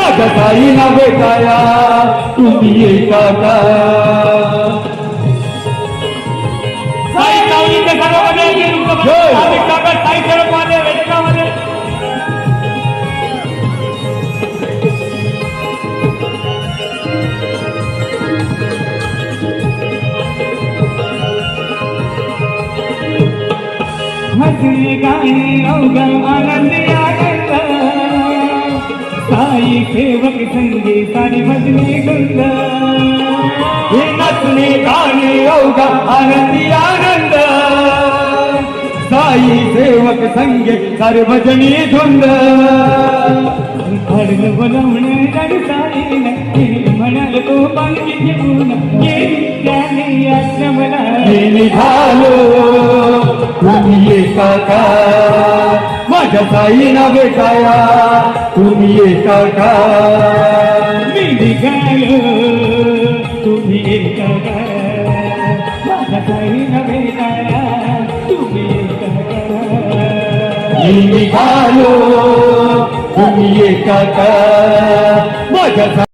माझ्या साईला भेटाया तुम्ही एका का साई सावलीच्या घरामध्ये आम्ही काका साई खेळमध्ये वेटकामध्ये हसणे गाणे अवघा आनंदी आनंद साई सेवक संगे सारी भजने गुंद हे नचणे गाणे अवघा आनंदी आनंद साई सेवक संगे सारे भजनी धुंद हरण बोलवणं जरी साईला म्हणाल तो पालखी घेऊन गेली त्याने आश्रमला मी निघालो तुम्ही एका का माझ्या साईला भेटाया तुम्ही एका का मी निघालो तुम्ही एका का माझ्या साईला भेटाया तुम्ही एका का मी निघालो तुम्ही एका का माझ्या